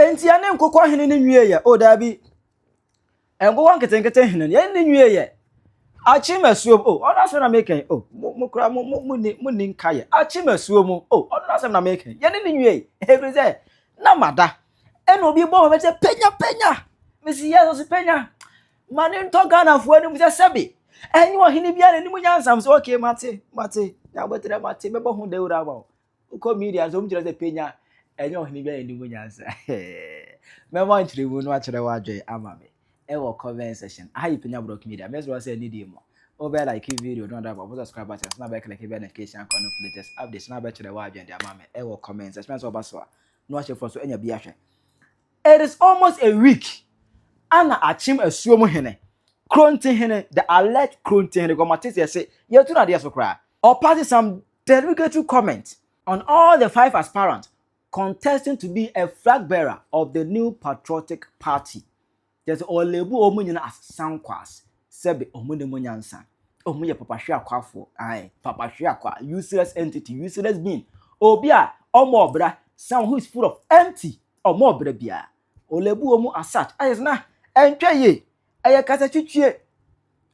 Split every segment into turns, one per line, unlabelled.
enti ane nkokɔ hene ne nwie ye o da bi engo nkete hene ye ne nwie ye Akyem Asuom ona so na make mukura ni nkaye Akyem Asuom ona so na make ye ne nwie every say na mada ena obi bo me say penya mesi yes so penya mane to Ghana fo ani mu say sebe enyi wo hene bia na ni mu nyansam so okay mate na botre mate me bo hu dawura ba ko media so mu kire say penya enyi wo hene bia na ni mu nyansa me mo nchire mu no akire wa adwe amame ewo comment section how you Penyah block media me so say need him over like video don't have about subscribe button na be click notification icon of latest updates na be chire wa adwe ndi amame ewo comment section so ba so no achire for so enya bi ahwe. It is almost a week ana Akyem Asuom hene Kronti hene the alleged Kronti hene gomatese say you too na dey so cry or pass some derogatory comments on all the 5 aspirants contesting to be a flag bearer of the new patriotic party. There's olebu omunyina as sankwas sebe omunemunyansa omuye papahwe akwafo papahwe akwa useless entity useless being obi a omobra someone who is full of empty omobra bia olebu omu asat ayesna entwaye eye kasa twitwie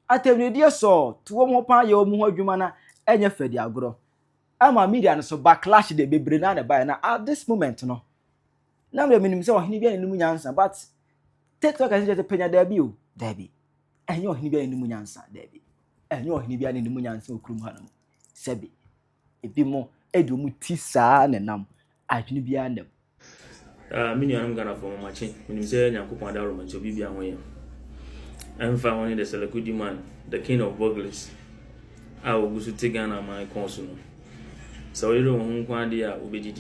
atemredie so to omu pa ye omu ho adwuma na enye fadi agoro ama media no so backlash de bebre na na at this moment no na me minim se ohene bia ne munyansa but TikTok as just Penyah Debbie. And you're here in the Munyansa, Debbie. And you're here in the Munyansa, Krumhanum. Sebi. A bit more Edumutisa and Nam. I can be under them.
Mini I'm gonna form my chain. When you say Yakupa Roman to be away. I'm found the Selekudi man, the king of burglars. I will go to take on my consul. So you don't want to obey.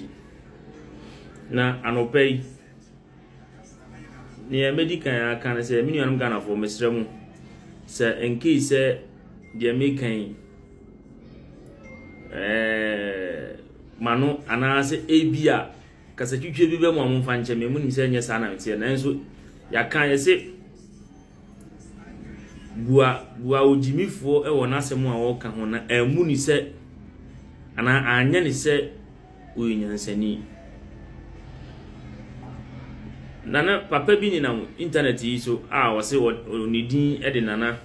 Now, I no pay. Near medical can say, Minion Ghana for Mr. Mu. Sir, in case the American Mano, and I say, Abia, because you should be one fancy, me when you say yes, and then so ya can't say Bua Jimmy for a one asemo walk on a moony said, and I nearly said, we seni. Nana papa bi ni na internet yi so was say what onidin e de nana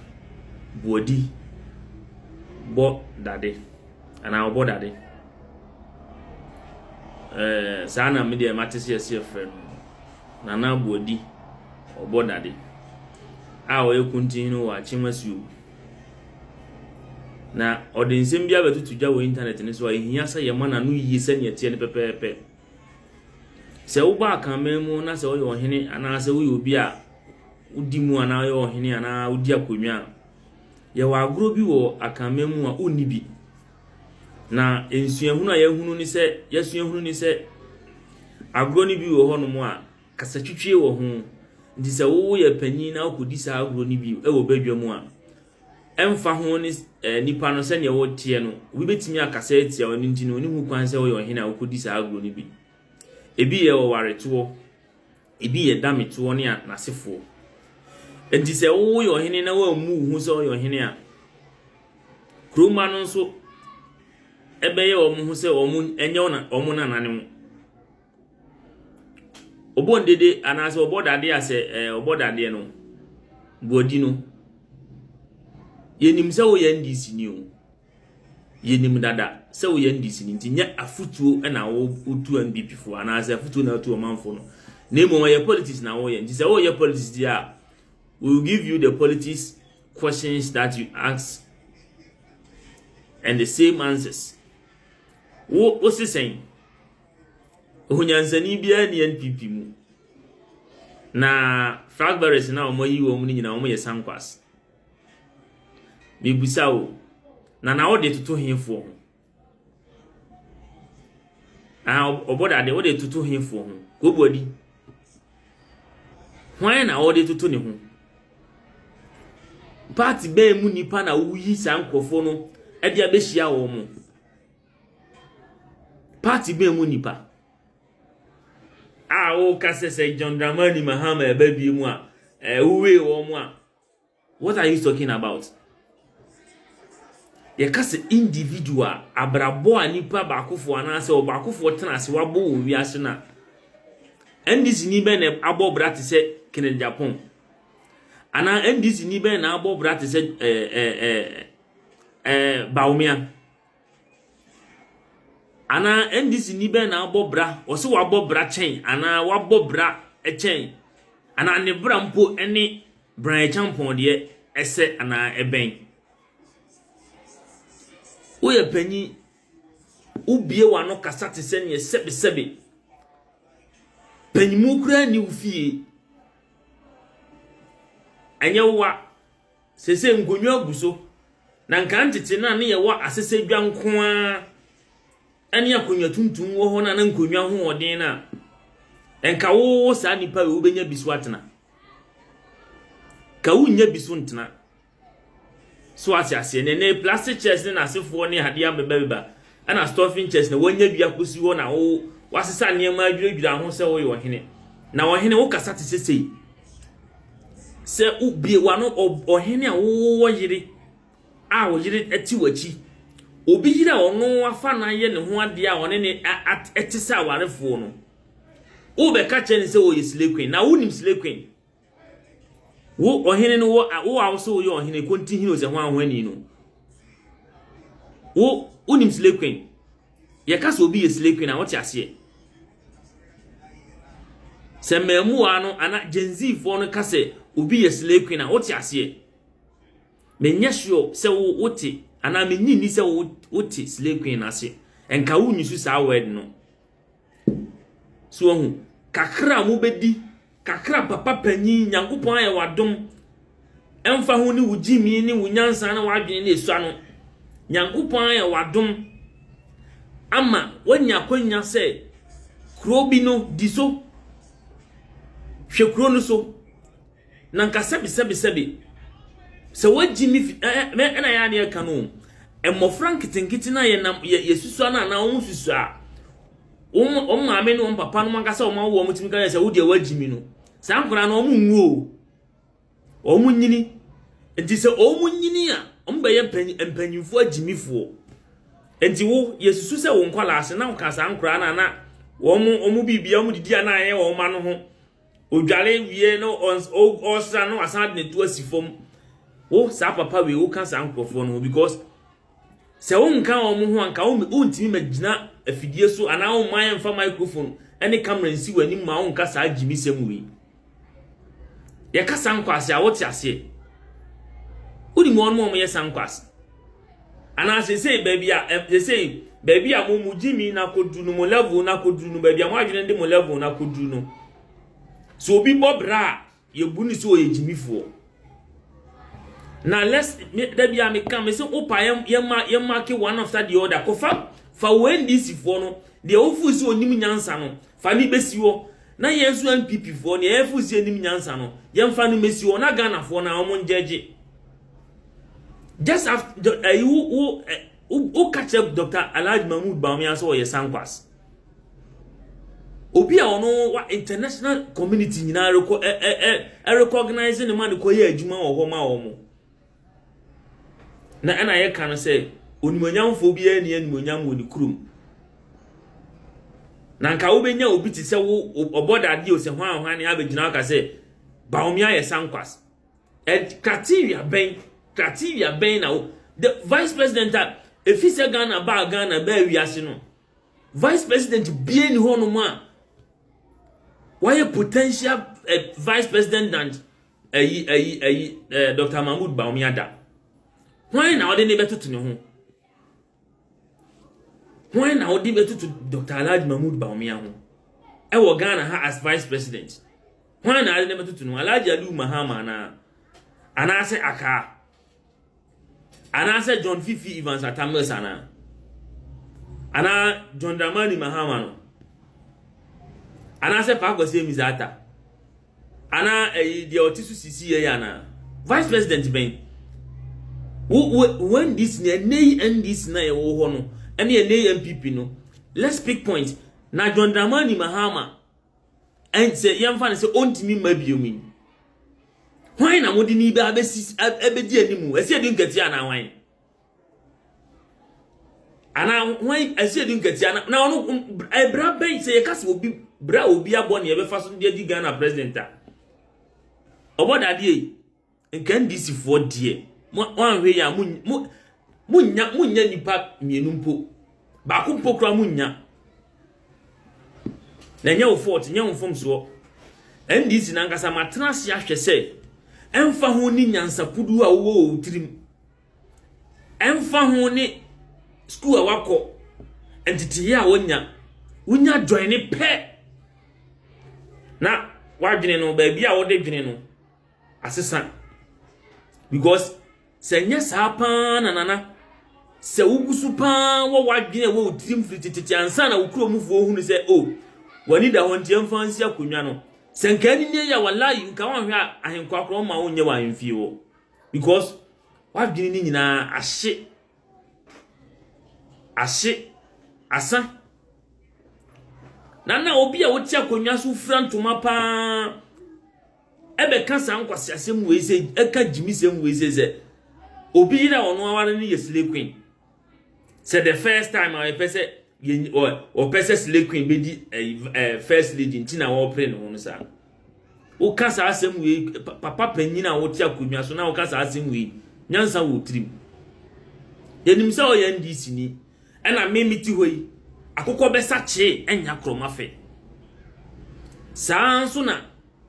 bodi bo dade ana obo dade sana me de matese ese friend nana bodi obo dade o ekuntin no wa Akyem Asuom na odensem bia betutu gya wo internet ni so ehia se ye mana no yi se ne tie ne pepepe se wo ba kan memu na se wo yo hene ana se wo yo bi a udi mu ana yo hene ana udi akonwa ye wa agro bi wo akan memu a onni bi na ensuahunu a yehunu ni se yesuahunu ni se agro ni bi wo ho no mu a kasa twitwie wo ho ndi se wo ye panyin na okodi sa agro ni bi e wo badwa mu a emfa ho ni nipa no se ne wo tie no wo betimi akasa etia oni ntino oni hu kwan se wo yo hene a okodi sa agro ni bi ebi ye ware to ebi ye dame to ne nasefo enti se wo yo hene na wa mu hu so yo hene a kroma no so ebe ye wo mu hu se wo mu enye ona omu na nane mu obondede anase obodade ase obodade no bodi no yenim se wo ye ndisi ni o yenim dada se wo ye ndisi ni nya afutuo na wo utu NDP fo anase afutuo na utu omanfo no na emo ye politics na wo ye nti se wo ye politics dia we will give you the politics questions that you ask and the same answers wo se sen ohunyansani bia ni NPP mu na flag bearers na omo yi wo mu ni nyina omo ye sankwas bibusa o na wo de tutu hinfo oboda de wo de tutu hinfo ko bodi hwan na wo de tutu ne ho party be mu nipa na wo yi sankofo no e dia be hia wo mu party be mu nipa o kasese John Dramani Mahama e ba bi mu a uwe wo mu a what are you talking about? Ye kase individual abrabo anipa bakofo anase obakofo tenase wabo wi ase na NDC ni be na abo bra te se Kennedy Japan ana NDC ni be na abo bra te se Bawumia ana NDC ni be na abo bra o se wa abo bra chen ana wa abo bra chen ana ne bra mpo ene bra champon de ese ana eben wo ye panyi ubie wa no kasa te se ne sebe panyimu kura ni ufie anya wa sese ngonwa guso na nka ntete na ne ye wa asese dwa nkoa ane akonwa tuntum wo ho na nkonwa ho odin na enka wo sa nipa we obenya bisu atena ka wunya bisu ntena so ase ne plastic chairs ne na asefo ne hade ambeba ana stuffing chairs na wanya bia kosi wo na wo wasesa niema adwudwa ho se wo yo hene na wo hene wo kasa te sesei se ubie wano ohene a wo yire a wo yire ati wachi obi yire ono afa na ye ne ho ade a one ne etisa awarefo no wo be ka chene se wo yesile queen na wo nim sile queen wo ohene no wo awso wo yo ohene konti hino se ho ahwani no wo nim sile queen ye ka so obi yesile queen na wo ti ase se memu ano ana genzi fo no kase obi yesile queen na wo ti ase menye sure se wo wote ana menyi ni se wo wote slave queen ase enka wo nyusu sa word no so hu kakra mu bedi kakra papa panyi nyankopon aye wadom emfa hu ni wujimi ni wunyansa na wadwene na esu ano nyankopon aye wadom ama wanya kwanya se krobi no diso hwekro no so nanka sebi se wajimi me na ya ne ka no emofran kitinkiti na ye na yesusu na wo susu a o maame no papa no mankasa o ma wo mutimi ka se wo de wajimi no sa ankora na o mu nwu o mu nyini enti se o mu nyini a o mba ye mpanyimfo ajimifo enti wo yesusu se wo nkwala ase na nka sa ankora na wo mu bibia mu didi na ye wo ma no ho odwale wie no o sra no asan de to asifom wo sa papa we wo kan sa ankrofo no because se wo nka o mu ho anka wo ntimi magina afidie so ana wo man mfa microphone ene camera nsi wani ma wo nka sa agimi sem wi ye ka sa nkwase a wo ti ase udi mo mo ye sa nkwase ana se baby a mo jimi na kodu no mo level na kodu no baby a mo adwene de mo level na kodu no so obi bobra ye buni so ye jimifo na let's that be am come say opa ye mark one after the other ko fa when this for no de ofu si onim nyansa no fa ni besi wo na ye so MPP for no ye fu si onim nyansa no ye mfa no mesi wo na Ghana for na omo njeje just after you catch up Dr. Alhaji Mahmoud Bawumia so ye sankwas obi a ono wa international community nyina recognizing the man ko ye adwuma wo ho ma wo mo na ana ye kan say onimonyamfo bi ani animonyam woni kurum na nka wo benya obi ti se wo oboda de o se hwan ne abegina ka say Bawumia ye sankwas criteria ben na the vice president if he say Ghana ba wiase no vice president bie ni ho no ma why potential vice president and Dr. Mahmoud Bawumia da why na ode ne betutu ne ho why na ode betutu Dr. Alhaji Mahmoud Bawumia ho e wo Ghana ha as vice president why na ode ne betutu no Alhaji Ali Mahama na anase aka anase John Fifi Evans Atames ana John Dramani Mahama no anase pa kwase mizata ana de otisu sisi ye yana vice president ben when this nei and this na ye wo ho no ene ye nei MPP no let's pick point na John Dramani Mahama and say yemfa say ontimi mabiomi why na modi ni ba abedi animu ese edi nkati ana wan ana why ese edi nkati ana na ono ebra ben say ye kase obi bra obi abɔ ne yɛbɛfa so de di Ghana president a oboda de nka ndisi fo de wanhwe ya munya nipa mienu mpo ba ko mpo kra munya na nya wo fort nya wo fom so ndisi na nkasa matena se ahwe se emfa ho ni nyansa kudu a wo tirim emfa ho ni school a wako entity a wonya join ni pe na wadwene no ba bia wo de dwene no asesa because senya sapa na se wugusu pa wo wadwene wo tirim frititi ansa na wukro mufuo hunu se wani da hon tiam fansi akonwa no senkani ne ya wallahi nka wanhwe ahenkwa akro ma wonye wa ahemfie wo because wadwene ni nyina ahye asa na obi a woti akonwa so frantoma pa ebe kasa nkwase asem weise eka jimisem weise ze obi yira ono aware ni yesle queen said the first time I pese or pese slay queen be di first lady ntina wo pre no sa o kasa asem we papa panyin a woti akonwa so na o kasa asem we nyansa wo trim yenim se o ya ndisi ni ena memiti hoyi akokọ besa che enya kroma fe saa nso na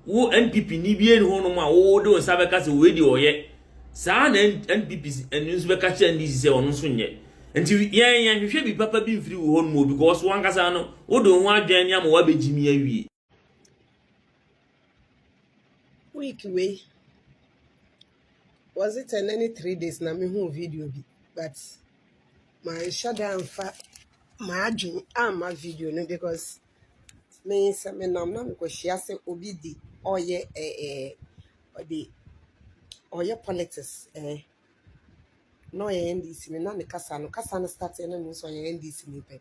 wo NPP ni bie ni hono ma wo de won sabe kase we di oye saa na NPP enu nso be ka che ndi se ono nso nye nti yen hwehwe bi papa bi mfiri wo hono mo because wan kasa no wo do ho adwan ni am wa begimi awie
week way was it in any 3 days na me hu video bi but my shadow and fa my dream my video no because me say me nam na me ko share say obi di oye oye politics no ye NDC me na me kasa no start na me so ye NDC me pe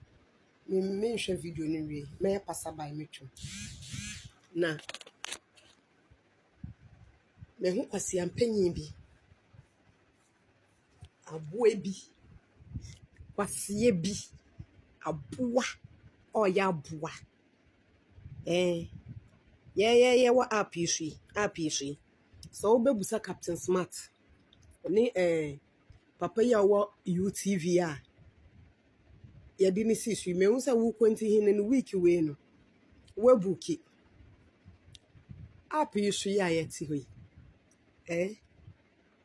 me hwe video ni wie me passa by me twum na me hu kwasi ampanyin bi aboa bi kwasiye bi aboa oya aboa ye wa api so obebusa Captain Smart ni papa ya wo UTV a ya di ni sisu me unsa wo kwenti hin no week we no wa buki api su ya ye ti hoi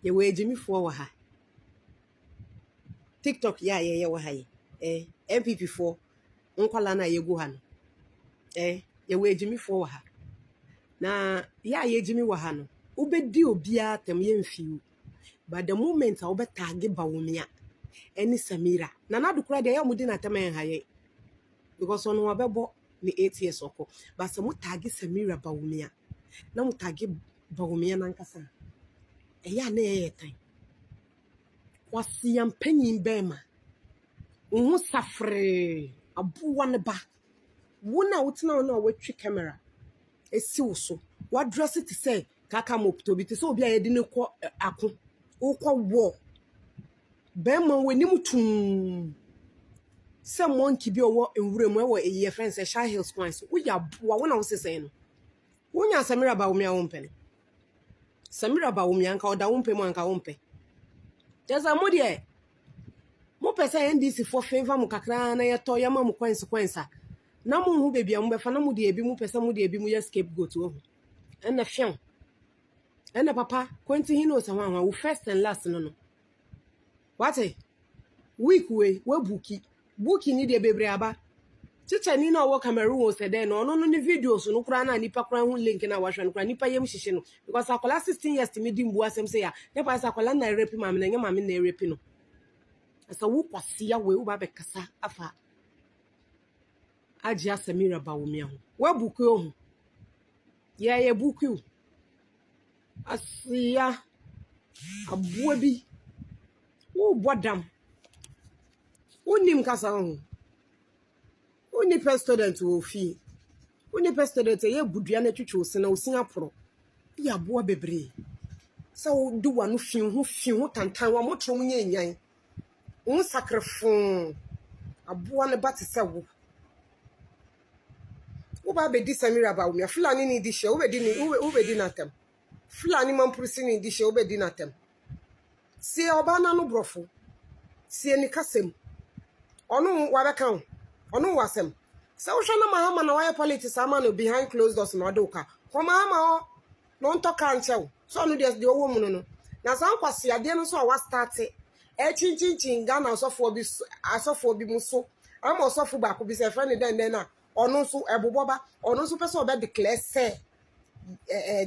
ye we jimifo wa ha TikTok ya ye wa ha MPP4 nkwala na ye go ha no ye we jimifo wa ha na ya ye jimi wa ha no ubedi obia tem ye mfiu but the moment a obetage Bawumia any Samira na na dukura de ya mudi na temen ha ye because ono abebo ni 8 years oko but se mutage Samira Bawumia na mutage Bawumia na nkasa ya na ye tan wasi ampanyin bema uhu safre abuwa ne ba wona wotina na watwi camera esi wo so wa dress it say kaka mopto bi te so obi ayedi ne ko ako ukwa wo bema wenim tum se monkey bi owo enwure mu ewo eye friends e shy hills coins wo ya boa wona wo sesen no wonya Samira Bawumia wo mpene Samira Bawumia nka oda wo mpemu anka wo mpe jaza modi mo pesa NDC for favor mu kakra na yeto yama mu coins na mo hu bebia mo befa na mo de ebi mu pesa mo de ebi mu ya scapegoat wo ena fian ena papa kwenti hino sa hwan wo first and last no what week we buki ni de bebre aba chicha ni na wo Cameroon wo se de no ni videos no kura na nipa kura hu link na wahwe no kura nipa yem hihye no because akola 16 years ti me di mbu asem se ya ne pa sa akola na rape ma me na nya ma me na rape no asa wo kwase ya we wo ba be kasa afa Akyem Samira Bawumia ho wa buku ho ye buku asiya aboa bi wo bodam unim kasa ho uni president wo fi uni president ye budua na twetwe ose na osin aporo ya aboa bebre sa wo du wa no fi ho tantan wa motro nya nyan un sacrifice aboa ne batisa wo Uba be this Samira Bawumia. Fulani ni dishe. Ube di natem. Fulani mampurusi ni dishe. Ube di natem. Si obana no brofo. Si ni kasem. Onu wabeka. Onu wasem. Se ushana mahama na waya politics ama no behind closed doors na odoka. Kwa mahama o no ntoka nchew. So no des de owo mu no. Na san kwase ade no so wa start chinchin Ghana asofo bi mu so. Ama osofo ba ko bi se friend den na ono so eboboba ono so pese obe declare say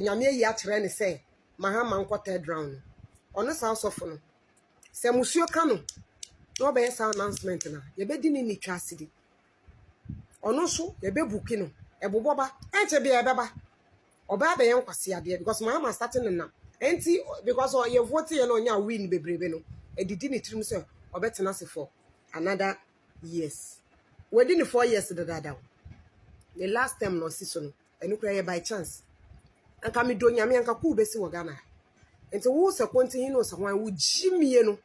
nyame yi akere ne say mahama nkota drown ono sa osofo no se musuo ka no no be say announcement na ye be di ni twasidi ono so ye be buki no eboboba enche bia beba oba be yen kwase ade because mahama starting na enti because ye vote ye no nya win bebrebe no edidi ni trim say obetena se for another years within 4 years dada the last time no season enu kra by chance anka me do nyame anka ku besi wo Ghana enti wo se konti no se hwan wo jimie no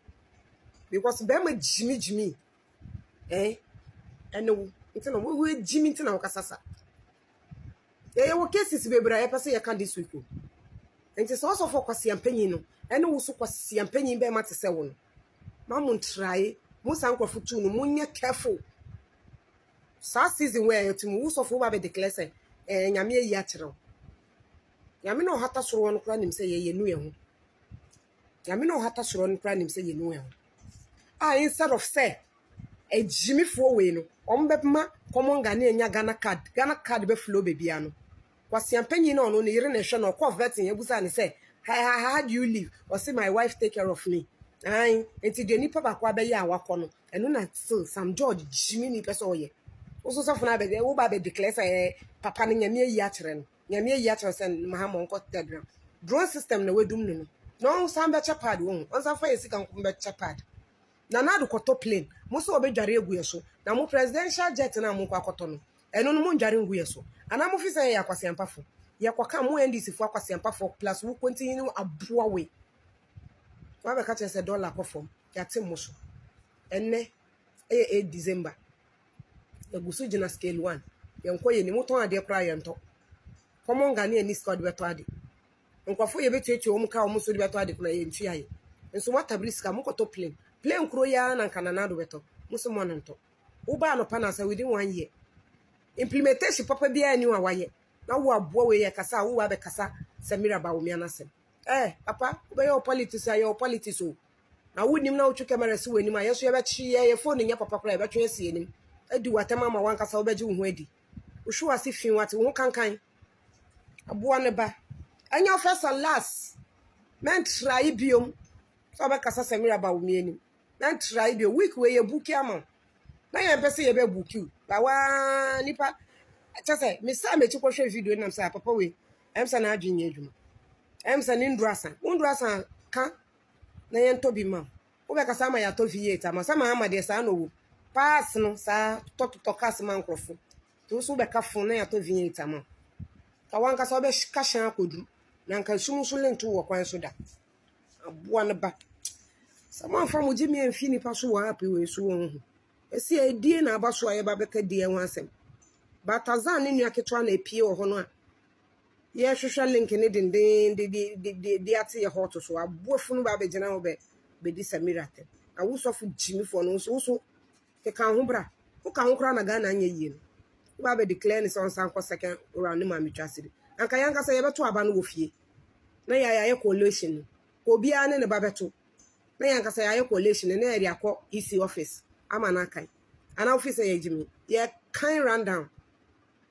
because be ma jimi enu enti no wo jimi enti na wo kasasa ye wo cases bebra ye pese ye kan this week enti so for kwase ampanyin no enu wo so kwase ampanyin be ma te se wo no mamun try musa nkrofutu no munye careful sa season where you wo so for ba be declare say nyame yi akere nyame no hata soro no kra nim say ye nu ye ho nyame no hata soro no kra nim say ye nu ye ho instead of say jimi fo we no ombepma common Ghana card be flow baby ano kwase ampanyin no ne yire ne hwe no ko vetting ebusa ne say how do you live or say my wife take care of me enti de nipa ba kwa be ya awakọ no enu na still Sam George jimi ni pese oye oso so funa be wo ba be declare say papa ne nyame yi akere no nyame yi akere say mahama onko tedra drone system na wedum no no Sam be chapad won on sa fa yesika nko be chapad na na do koto plane mo so obedware egu yeso na mo presidential jet na mo kwa koto no enu no mo ndware egu yeso ana mo fi say ya kwase ampafo ya kwaka mo NDC fo akwase ampafo plus wo continue aboa we wa be ka che say dollar perform ya temo so enne 8 December egusu jina scale 1 yenko ye ni moton ade kra yento common Ghana ni squad beto ade nkofo ye betuetu o muka o muso de beto ade kuna ye ntu aye nso watabriska mo koto plane kro ya na nkana do beto muso mo nto wo ba no pana sa within 1 year implementation papa bia ni wa waye na wo aboa we ye kasa wo wa be kasa Samira Bawumia na sem papa wo be your politics o na wo nim na wo twu camera si wani ma yeso ye be chi ye phone nya papa kra ye be twu esi enim adi watama ma wan kasa wo beji wo ho adi wo hwe ase fin wate wo kankan aboa ne ba anya first and last men try biom so be kasa Samira Bawumia ni men try bi week we ye buki ama na ye pese ye be buki ba wa nipa chese me sa me chi ko hwe video nam sa papa we emsa na adwenye adwuma emsa ni ndrasa ka na ye ntobi ma wo be kasa ma ya to V8 ama sa ma ama de sa no wo pass no sa tokas man krofo to so be ka fon na ya to V8 ama ka wan kasa be ka shan akodu na nka sumusu lentu wo kwan so da aboa ne ba sama fa mo jimi amfi ni paso wa api we so won ho esi edie na abaso aye ba beka die ho asem batazan ni nua ketwa na epie wo ho no a ye hwehwe link ne denden de ate ye hot so aboafunu ba be gina wo be di Samira tem awusofo jimi fo no so ke kan ho bra wo kan ho kra na Ghana anya yie no ba be declare ni so san ko second round ni ma mitwasiri anka yanka say ye beto aba no wo fie na ya coalition ko bia ne ba beto na yanka say ya coalition na area akọ EC office ama na kai ana office ya jimi ye kan rundown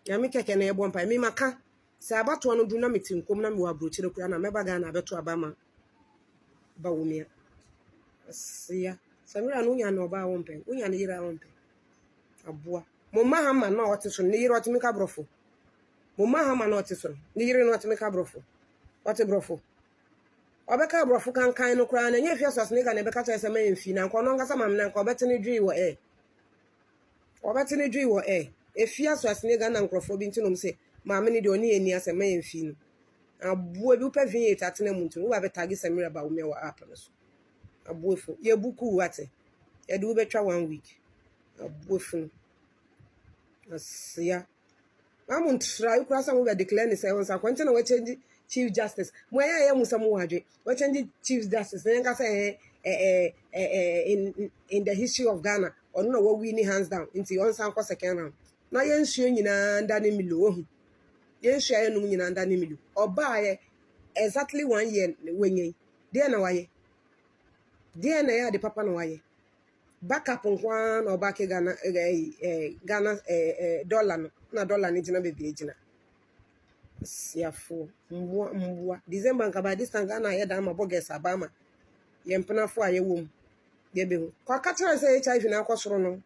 ya mi keke na ebo mpa mi maka say abato no du na metinkom na mi wa brochire kura na meba Ghana beto aba ma Bawumia siya Samira no nya no ba won pe unya ne yira won pe aboa mo mahama na otiso ne yira otimika brofo mo mahama na otiso ne yira no otimika brofo ote brofo obeka brofo kan no kura na nya fi aso ne ga na beka cha sema emfi na nko no ngasa mam na nko betene dwi wo obetene dwi wo efi aso ne ga na nkrofo bi ntinom se maame ne de oni eni asema emfi no aboa bi upa V8 atena muntu wo ba betagi Samira Bawumia wa app no so aboefo ye buku wate ye de wo betwa 1 week aboefo asiya I'm try you cross some declare ni say once akwanti na we change chief justice mo ya musa mo wadwe we change chief justice then ka say in the history of Ghana or no we win hands down into on san second round na yen suo nyina nda ne milo ohu yen suo ye no nyina nda ne milo oba ye exactly 1 year wenyen dey na waye dey na ya de papa na waye backup nkwa na oba ke Ghana Ghana dollar no na dollar ni jina bebi ejina siafo mbua December nka by this time Ghana ye da ma boges abama ye mpena fo aye wom ye be ho kwa katara say HIV na akosoro no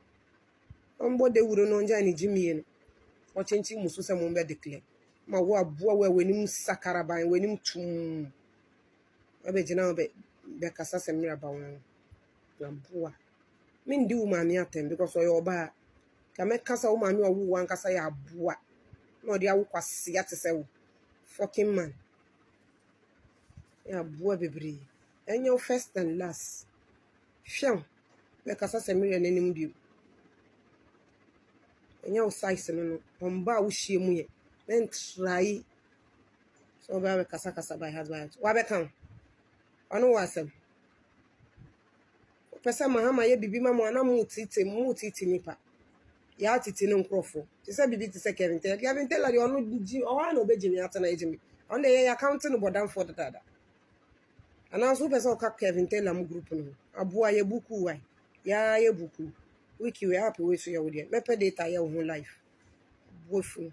ombo de wuro no nja ni jimie no o chenchi musu se mo be declare ma wo aboa we wenim sakaraban wenim tum abe jina be kasa se mira ba won na boa min di umami atem because oyo oba ka me kasa umami owu wan kasa ya aboa no dia wo kwase ya tese wo fucking man ya aboa bebre enyo first and last fiam be kasa se mira nanim bi enyo size no omba wo hie mu ye men try so be kasa by husband wa be kan ono wasem pesa mahama ye bibi ma mo ana mu titi nipa ya titi no nkrofo ti se bibi ti se Kevin tell la ono ji o ha na obejimi ata na ejimi on dey ya accounting bodam for dada ana so pesa o ka Kevin tell am group no aboa ye buku wai ya ye buku wiki we happy we so ye wo dey me pe data ye wo life bofu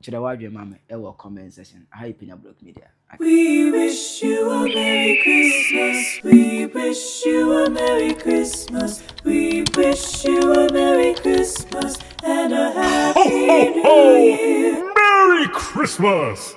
Chira wadwe mama e wo comment section hi Penyah Block Media.
We wish you a Merry Christmas. We wish you a Merry Christmas. We wish you a Merry Christmas and a Happy New Year.
Merry Christmas!